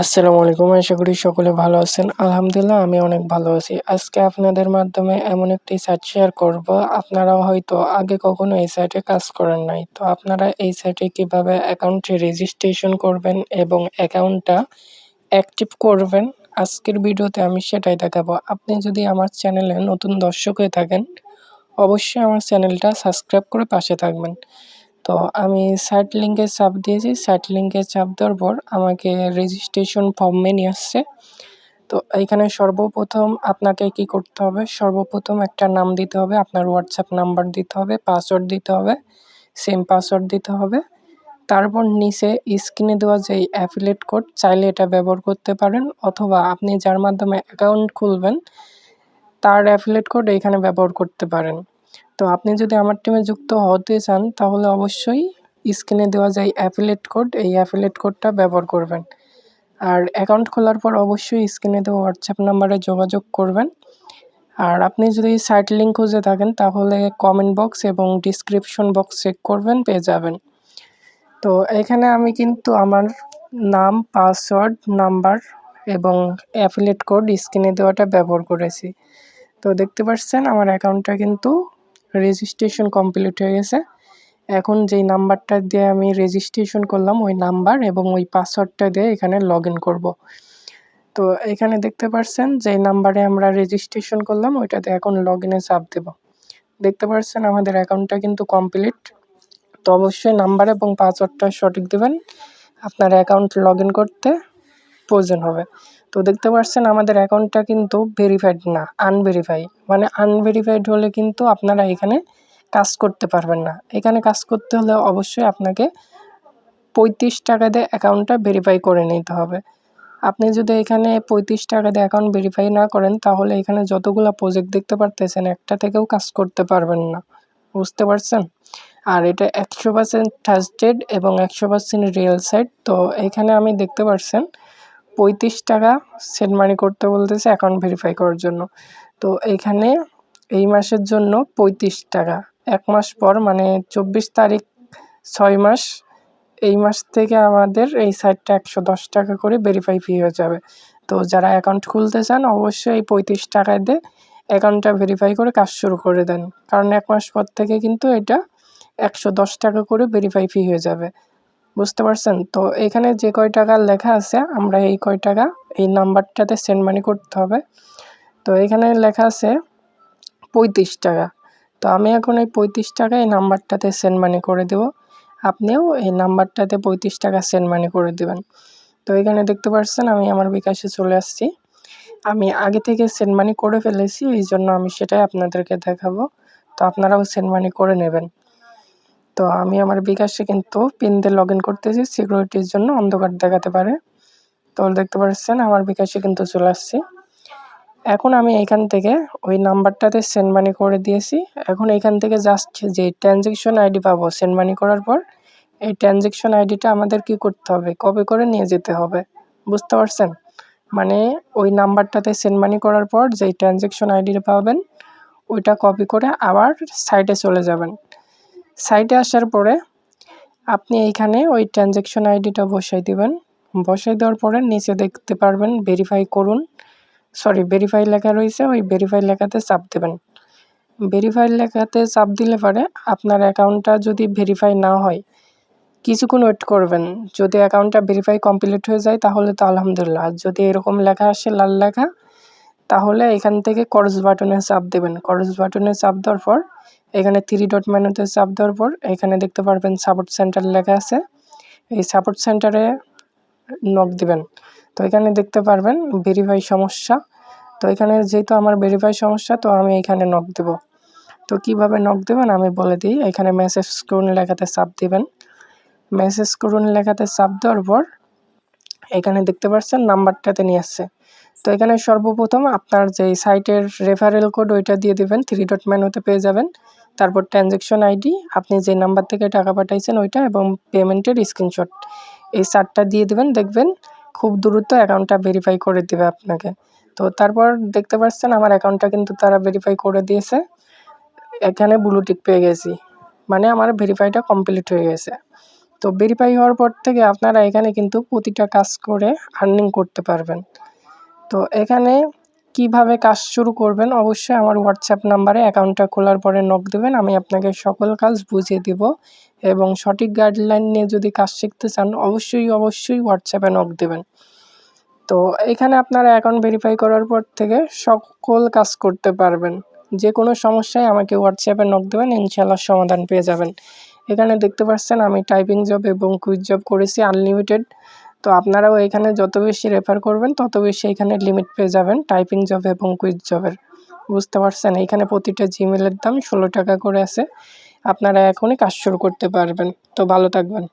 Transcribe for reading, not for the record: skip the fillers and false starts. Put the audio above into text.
আসসালামু আলাইকুম। আশা করি সকলে ভালো আছেন। আলহামদুলিল্লাহ আমি অনেক ভালো আছি। আজকে আপনাদের মাধ্যমে এমন একটি সাইট শেয়ার করব, আপনারা হয়তো আগে কখনো এই সাইটে কাজ করেন নাই। তো আপনারা এই সাইটে কিভাবে অ্যাকাউন্টে রেজিস্ট্রেশন করবেন এবং অ্যাকাউন্টটা অ্যাক্টিভ করবেন, আজকের ভিডিওতে আমি সেটাই দেখাবো। আপনি যদি আমার চ্যানেলে নতুন দর্শক হয়ে থাকেন, অবশ্যই আমার চ্যানেলটা সাবস্ক্রাইব করে পাশে থাকবেন। তো আমি সাইট লিঙ্কে চাপ দিয়েছি। সাইট লিঙ্কে চাপ দেওয়ার পর আমাকে রেজিস্ট্রেশন ফর্মে নিয়ে আসছে। তো এইখানে সর্বপ্রথম আপনাকে কি করতে হবে? সর্বপ্রথম একটা নাম দিতে হবে, আপনার হোয়াটসঅ্যাপ নাম্বার দিতে হবে, পাসওয়ার্ড দিতে হবে, সেম পাসওয়ার্ড দিতে হবে। তারপর নিচে স্ক্রিনে দেওয়া যেই অ্যাফিলিয়েট কোড, চাইলে এটা ব্যবহার করতে পারেন, অথবা আপনি যার মাধ্যমে অ্যাকাউন্ট খুলবেন তার অ্যাফিলিয়েট কোড এইখানে ব্যবহার করতে পারেন। তো আপনি যদি আমার টিমে যুক্ত হতে চান তাহলে অবশ্যই স্ক্রিনে দেওয়া যায় অ্যাফিলিয়েট কোড, এই অ্যাফিলিয়েট কোডটা ব্যবহার করবেন। আর অ্যাকাউন্ট খোলার পর অবশ্যই স্ক্রিনে দেওয়া হোয়াটসঅ্যাপ নাম্বারে যোগাযোগ করবেন। আর আপনি যদি সাইট লিঙ্ক খুঁজে থাকেন তাহলে কমেন্ট বক্স এবং ডিসক্রিপশন বক্স চেক করবেন, পেয়ে যাবেন। তো এখানে আমি কিন্তু আমার নাম, পাসওয়ার্ড, নাম্বার এবং অ্যাফিলিয়েট কোড স্ক্রিনে দেওয়াটা ব্যবহার করেছি। তো দেখতে পাচ্ছেন আমার অ্যাকাউন্টটা কিন্তু রেজিস্ট্রেশন কমপ্লিট হয়ে গেছে। এখন যেই নাম্বারটা দিয়ে আমি রেজিস্ট্রেশন করলাম ওই নাম্বার এবং ওই পাসওয়ার্ডটা দিয়ে এখানে লগ ইন করবো। তো এখানে দেখতে পাচ্ছেন যেই নাম্বারে আমরা রেজিস্ট্রেশন করলাম ওইটাতে এখন লগ ইনে চাপ দেব। দেখতে পাচ্ছেন আমাদের অ্যাকাউন্টটা কিন্তু কমপ্লিট। তো অবশ্যই নাম্বার এবং পাসওয়ার্ডটা সঠিক দেবেন, আপনার অ্যাকাউন্ট লগ ইন করতে প্রয়োজন হবে। তো দেখতে পাচ্ছেন আমাদের অ্যাকাউন্টটা কিন্তু ভেরিফাইড না, আনভেরিফাই। মানে আনভেরিফাইড হলে কিন্তু আপনারা এখানে কাজ করতে পারবেন না। এখানে কাজ করতে হলে অবশ্যই আপনাকে ৩৫ টাকা দিয়ে অ্যাকাউন্টটা ভেরিফাই করে নিতে হবে। আপনি যদি এখানে ৩৫ টাকা দিয়ে অ্যাকাউন্ট ভেরিফাই না করেন তাহলে এখানে যতগুলা প্রজেক্ট দেখতে পারতেছেন একটা থেকেও কাজ করতে পারবেন না। বুঝতে পারছেন? আর এটা ১০০% ট্রাস্টেড এবং ১০০% রিয়েল সাইট। তো এখানে আমি দেখতে পারছেন ৩৫ টাকা সেন্ড মানি করতে বলতেছে অ্যাকাউন্ট ভেরিফাই করার জন্য। তো এইখানে এই মাসের জন্য ৩৫ টাকা। ১ মাস পর মানে ২৪ তারিখ ৬ মাস, এই মাস থেকে আমাদের এই সাইটটা ১১০ টাকা করে ভেরিফাই ফি হয়ে যাবে। তো যারা অ্যাকাউন্ট খুলতে চান অবশ্যই এই ৩৫ টাকায় দিয়ে অ্যাকাউন্টটা ভেরিফাই করে কাজ শুরু করে দেন। কারণ ১ মাস পর থেকে কিন্তু এটা ১১০ টাকা করে ভেরিফাই ফি হয়ে যাবে। বুঝতে পারছেন? তো এখানে যে কয় টাকা লেখা আছে আমরা এই কয় টাকা এই নাম্বারটাতে সেন্ড মানি করতে হবে। তো এখানে লেখা আছে ৩৫ টাকা। তো আমি এখন এই ৩৫ টাকা এই নাম্বারটাতে সেন্ড মানি করে দেব। আপনিও এই নাম্বারটাতে ৩৫ টাকা সেন্ড মানি করে দেবেন। তো এখানে দেখতে পাচ্ছেন আমি আমার বিকাশে চলে আসছি। আমি আগে থেকে সেন্ড মানি করে ফেলেছি, এইজন্য আমি সেটাই আপনাদেরকে দেখাবো। তো আপনারাও সেন্ড মানি করে নেবেন। তো আমি আমার বিকাশে কিন্তু পিন দিয়ে লগ ইন করতেছি, সিকিউরিটির জন্য অন্ধকার দেখাতে পারে। তো দেখতে পাচ্ছেন আমার বিকাশে কিন্তু চলে আসছি। এখন আমি এইখান থেকে ওই নাম্বারটাতে সেন্ড মানি করে দিয়েছি। এখন এইখান থেকে জাস্ট যে ট্রানজ্যাকশন আইডি পাবো সেন্ড মানি করার পর, এই ট্রানজ্যাকশন আইডিটা আমাদের কি করতে হবে? কপি করে নিয়ে যেতে হবে। বুঝতে পারছেন? মানে ওই নাম্বারটাতে সেন্ড মানি করার পর যেই ট্রানজ্যাকশন আইডিটা পাবেন ওইটা কপি করে আবার সাইটে চলে যাবেন। সাইটে আসার পরে আপনি এইখানে ওই ট্রানজ্যাকশন আইডিটা বসাই দিবেন। বসাই দেওয়ার পরে নিচে দেখতে পারবেন ভেরিফাই করুন, ভেরিফাই লেখা রয়েছে, ওই ভেরিফাই লেখাতে চাপ দেবেন। ভেরিফাই লেখাতে চাপ দিলে পরে আপনার অ্যাকাউন্টটা যদি ভেরিফাই না হয় কিছুক্ষণ ওয়েট করবেন। যদি অ্যাকাউন্টটা ভেরিফাই কমপ্লিট হয়ে যায় তাহলে তো আলহামদুলিল্লাহ। আর যদি এরকম লেখা আসে লাল লেখা তাহলে এখান থেকে ক্রস বাটনে চাপ দেবেন। ক্রস বাটনে চাপ দেওয়ার পর এখানে 3 ডট মেনুতে চাপ দেওয়ার পর এখানে দেখতে পারবেন সাপোর্ট সেন্টার লেখা আছে। এই সাপোর্ট সেন্টারে নক দিবেন। তো এখানে দেখতে পারবেন ভেরিফাই সমস্যা। তো এখানে যেহেতু আমার ভেরিফাই সমস্যা তো আমি এখানে নক দেব। তো কিভাবে নক দেবেন আমি বলে দিই। এখানে মেসেজ করুন লেখাতে চাপ দিবেন। মেসেজ করুন লেখাতে চাপ দেওয়ার পর এখানে দেখতে পাচ্ছেন নাম্বারটাতে নিয়ে আসছে। তো এখানে সর্বপ্রথম আপনার যেই সাইটের রেফারেল কোড ওইটা দিয়ে দিবেন, 3 ডট মেনুতে পেয়ে যাবেন। তারপর ট্রানজ্যাকশন আইডি, আপনি যে নাম্বার থেকে টাকা পাঠাইছেন ওইটা এবং পেমেন্টের স্ক্রিনশট, এই 4টা দিয়ে দিবেন। দেখবেন খুব দ্রুত অ্যাকাউন্টটা ভেরিফাই করে দেবে আপনাকে। তো তারপর দেখতে পাচ্ছেন আমার অ্যাকাউন্টটা কিন্তু তারা ভেরিফাই করে দিয়েছে। এখানে ব্লু টিক পেয়ে গেছি, মানে আমার ভেরিফাইটা কমপ্লিট হয়ে গেছে। তো ভেরিফাই হওয়ার পর থেকে আপনারা এখানে কিন্তু প্রতিটা কাজ করে আর্নিং করতে পারবেন। তো এখানে কিভাবে কাজ শুরু করবেন অবশ্যই আমার হোয়াটসঅ্যাপ নাম্বারে অ্যাকাউন্টটা খোলার পরে নক দেবেন। আমি আপনাকে সকল কাজ বুঝিয়ে দিব এবং সঠিক গাইডলাইন নিয়ে যদি কাজ শিখতে চান অবশ্যই হোয়াটসঅ্যাপে নক দেবেন। তো এখানে আপনারা অ্যাকাউন্ট ভেরিফাই করার পর থেকে সকল কাজ করতে পারবেন। যে কোনো সমস্যায় আমাকে হোয়াটসঅ্যাপে নক দেবেন, ইনশাআল্লাহ সমাধান পেয়ে যাবেন। এখানে দেখতে পাচ্ছেন আমি টাইপিং জব এবং কুইজ জব করেছি আনলিমিটেড। তো আপনারাও এখানে যত বেশি রেফার করবেন তত বেশি এখানে লিমিট পেয়ে যাবেন টাইপিং জব এবং কুইজ জবের। বুঝতে পারছেন? এইখানে প্রতিটা জিমেইলের দাম ১৬ টাকা করে আছে। আপনারা এখনই কাজ শুরু করতে পারবেন। তো ভালো থাকবেন।